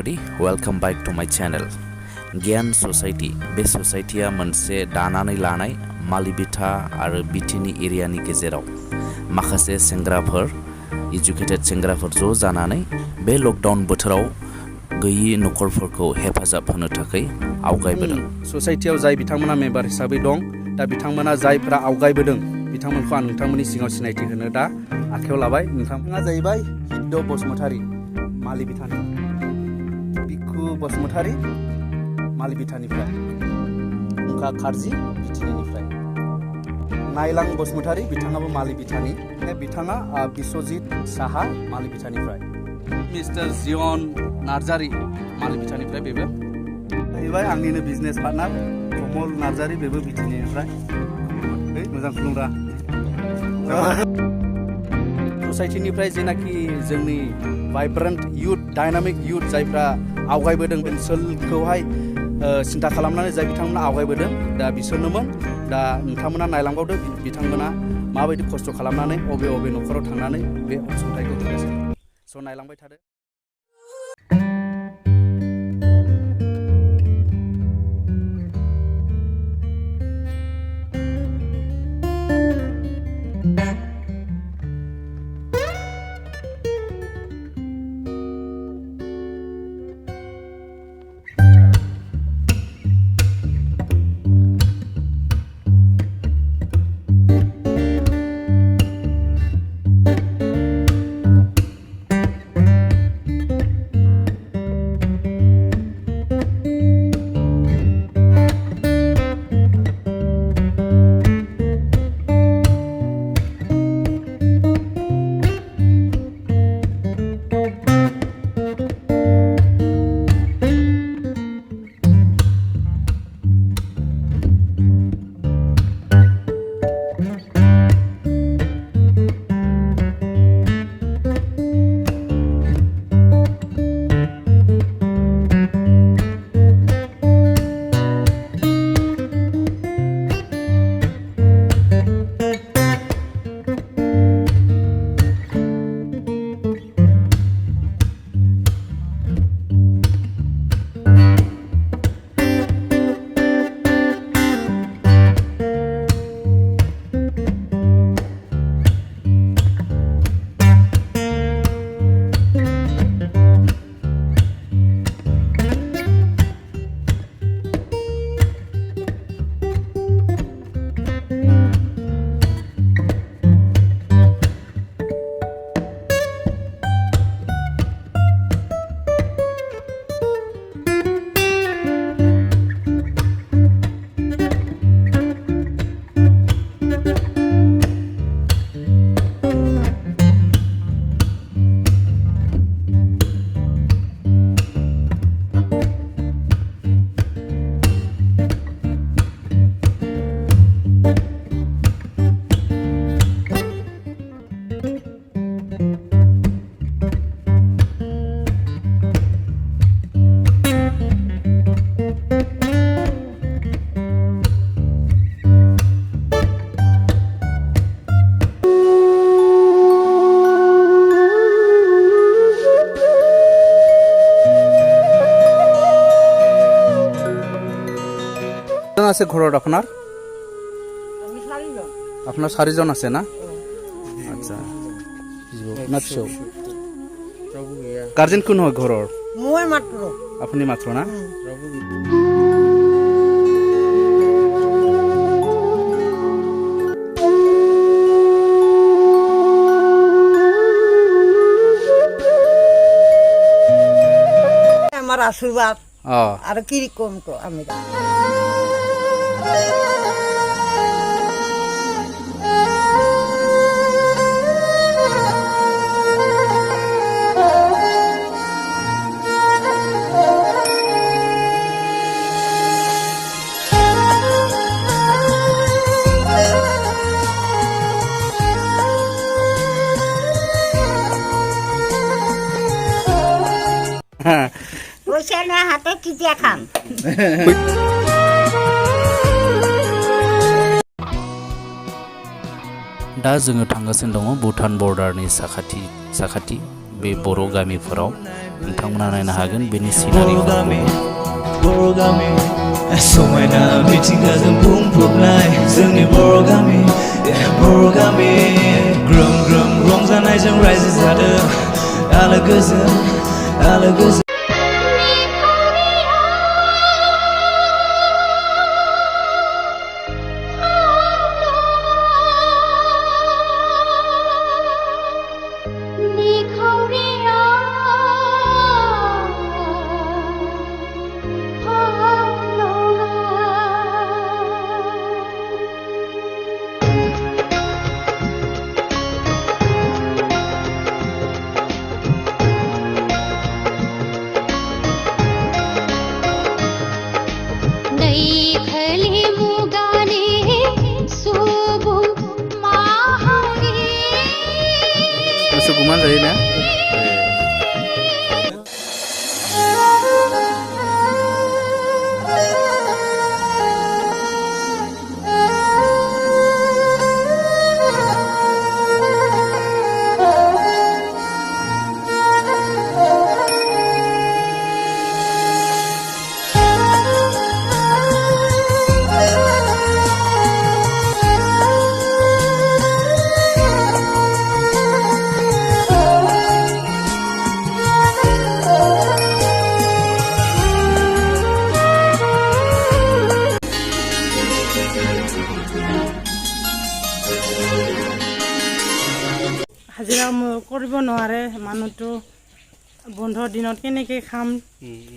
everybody, welcome back to my channel. GIYAN Society. बे ससाइटिया मोनसे दानानै लानाय मालिबिथा आरो बिटिनि एरियानि गेजेराव माखासे सेंग्राफोर एजुकेटेड सेंग्राफोर ज' जानानै बे लकडाउन बोथोराव गैयि नखरफोरखौ हेफाजाब होनो थाखाय आवगायबोदों। ससाइटियाव जाय बिथांमोना मेम्बार हिसाबै दं, दा बिथांमोना जायफोरा आवगायबोदों बिथांमोनखौ आं नोंथांमोननि सिगाङाव सिनायथि होनो दा आखायाव लाबाय। नोंथांमोना जाहैबाय हिद्द बसुमतारी मालिबिथानि, बिखु बसुमतारी मालिबिथानिफ्राय, मुखा खारजि बिटिनिनिफ्राय, नायलां बसुमतारी बिथाङाबो मालिबिथानि, बिथाङा बिश्वजित साहा मालिबिथानिफ्राय, मिस्टार जियन नार्जारी मालिबिथानिफ्राय, बेबो जाहैबाय आंनिनो बिजनेस पार्टनार कमल नार्जारी, बेबो बिटिनिनिफ्राय। मोजां खुलुमरा। ससाइटिनिफ्राय जेनाखि जोंनि भाइब्रेन्ट युथ, डायनामिक युथ जायफ्रा आवगायबोदों ओनसोलखौहाय सिन्था खालामनानै जाय बिथांमोना आवगायबोदों, दा बिसोरनोमोन। दा नोंथांमोना नायलांबावदो बिथांमोना माबायदि खस्थ' खालामनानै अबे नखराव थांनानै बे अनसुंथाइखौ होगासिनो। स' नायलांबाय थादो। আছে ঘৰত আপোনাৰ? আপোনাৰ 4জন আছে না? আচ্ছা। নাচো গাৰ্জেন কোন হয় ঘৰৰ? মই মাত্ৰ। আপুনি মাত্ৰ না? আমাৰ আশীৰ্বাদ আৰু কি কম তো আমি পইচা না হাতে কিতিয়া খাম। दा जोङो थांगासिनो दङ भुटान बर्डारनि साखाथि बे बर' गामिफोराव नोंथांमोना नायनो हागोन बेनि सिनारिफोरखौ बर' गामि समायना मिथिंगाजों बुंफबनाय जोंनि बर' गामि ग्रोम ग्रोम रंजानायजों रायजो जादों आलो गोजोन Sukuman saya na. হাজিৰা কৰিব নোৱাৰে মানুহটো বন্ধৰ দিনত কেনেকৈ খাম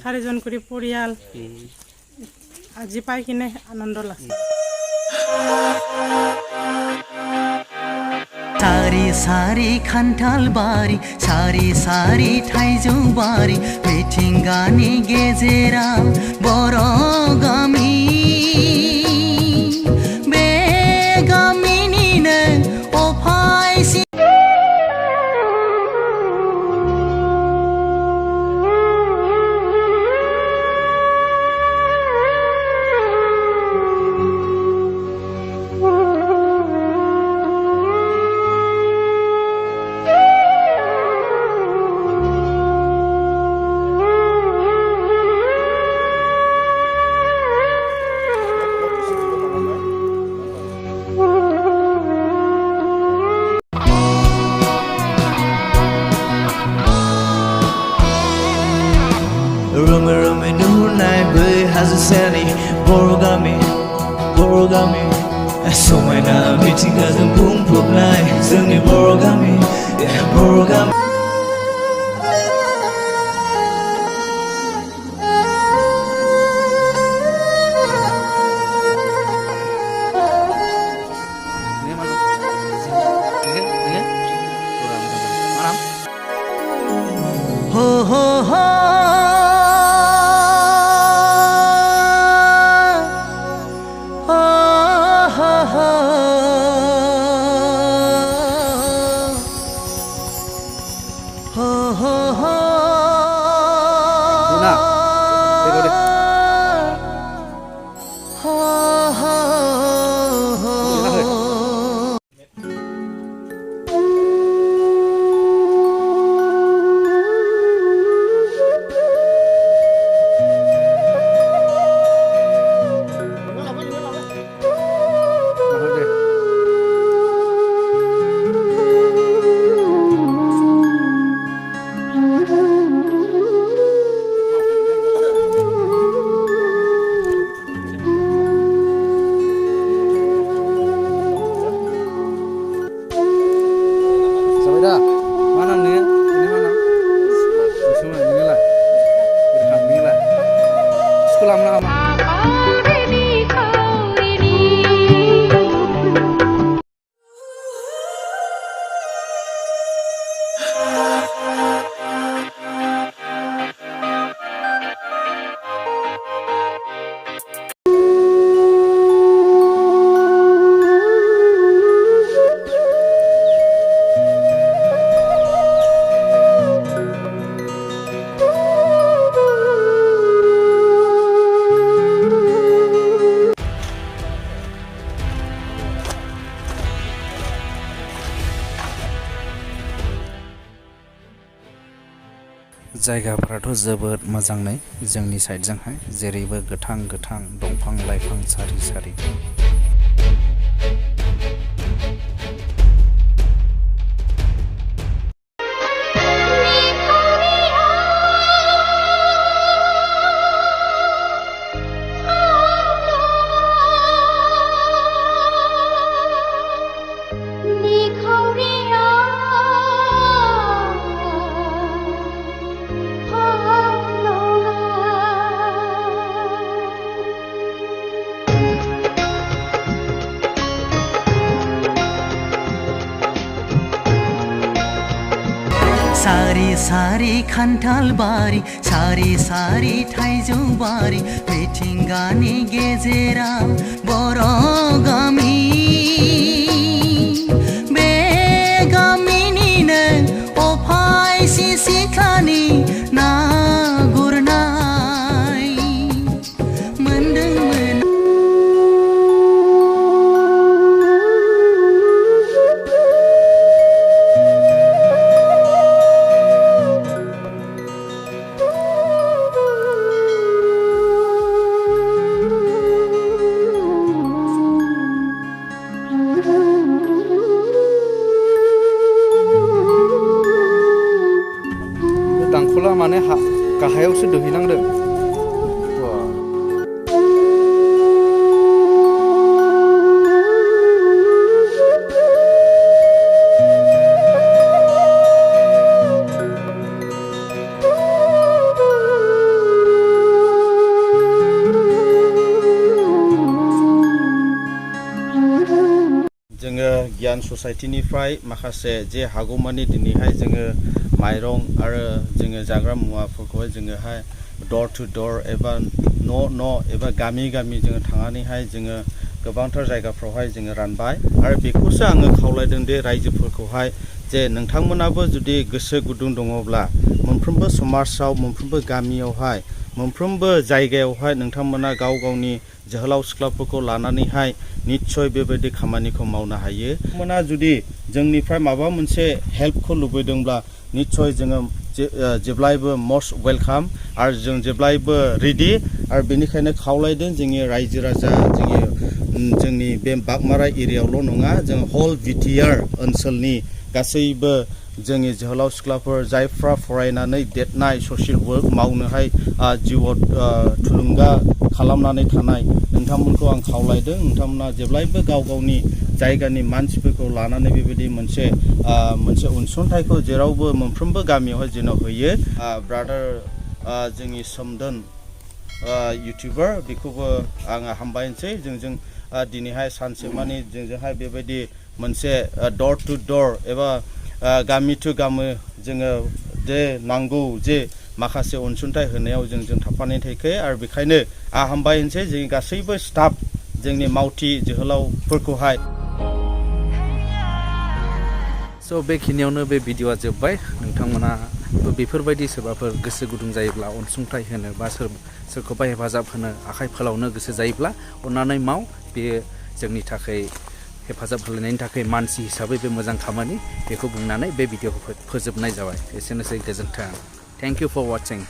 4জন কৰি পৰিয়াল আজি পাই কিনে আনন্দ লাগছে सारी सारी खान्थाल बारि सारी सारी थाइजौ बारि मिथिंगानि गेजेराव बर' गामि बे गामिनिनो अफायसि Rome rome nuhurnai बै हाजो सेरनि बर' गामि समायना मिथिंगाजों बुंफबनाय जोंनि बर' गामि ho ho ho जायगाफोराथ' जोबोद मोजांनै जोंनि साइडजोंहाय जेरैबो गोथां गोथां दंफां लाइफां सारि सारि सारी सारी खान्थाल बारि सारी सारी थाइजौ बारि मिथिंगानि गेजेराव बर' गामि बे गामिनिनो अफायसि सिख्लानि ना गुरनाय मोनदोंमोन दांखला माने गाहायावसो दोहैनांदों जोङो गियान ससाइटिनिफ्राय माखासे जे हागौमानि दिनैहाय जोङो माइरं आरो जोङो जाग्रा मुवाफोरखौहाय जोङोहाय डर टु डर एबा न' एबा गामि गामि जोङो थांनानैहाय जोङो गोबांथार जायगाफ्रावहाय जोङो रानबाय आरो बेखौसो आङो खावलायदों दि रायजोफोरखौहाय जे नोंथांमोनाबो जुदि गोसो गुदुं दङब्ला मोनफ्रोमबो समाजाव मोनफ्रोमबो गामियावहाय मोनफ्रोमबो जायगायावहाय नोंथांमोना गाव गावनि जोहोलाव सिख्लाफोरखौ लानानैहाय निश्चय बेबायदि खामानिखौ मावनो हायो नोंथांमोना जुदि जोंनिफ्राय माबा मोनसे हेल्पखौ लुबैदोंब्ला निश्चय जोङो जेब्लायबो मस्ट वेलकाम आरो जों जेब्लायबो रेडि आरो बेनिखायनो खावलायदों जोंनि रायजो राजा जोंनि बे बागमारा एरियायावल' नङा जों हल बिटिआर ओनसोलनि गासैबो जोंनि जोहोलाव सिख्लाफोर जायफ्रा फरायनानै देरनाय ससियेल वर्क मावनोहाय जिउआव थुलुंगा खालामनानै थानाय नोंथांमोनखौ आं खावलायदों नोंथांमोना जेब्लायबो गाव गावनि जायगानि मानसिफोरखौ लानानै बेबायदि मोनसे अनसुंथाइखौ जेरावबो मोनफ्रोमबो गामियावहाय जेन' होयो ब्रादार जोंनि सोमदोन इउटिउबार बेखौबो आङो हामबायनोसै जोंजों दिनैहाय सानसेमानि जोंजोंहाय बेबायदि मोनसे डर टु डर एबा गामि टु गामि जोङो जे नांगौ जे माखासे अनसुंथाइ होनायाव जों थाफानाय थाखाय आरो बेखायनो आं हामबाय होनसै जोंनि गासैबो स्टाफ जोंनि मावथि जोहोलावफोरखौहाय स' बेखिनियावनो बे भिडिअआ जोब्बाय नोंथांमोना बेफोरबायदि सोरबाफोर गोसो गुदुं जायोब्ला अनसुंथाइ होनो बा सोरखौबा हेफाजाब होनो आखाइ फोलावनो गोसो जायोब्ला अन्नानै माव बेयो जोंनि थाखाय हेफाजाब होलायनायनि थाखाय मानसि हिसाबै बे मोजां खामानि बेखौ बुंनानै बे भिडिअखौ फोजोबनाय जाबाय एसेनोसै गोजोन्थों थेंक इउ फर वाचिं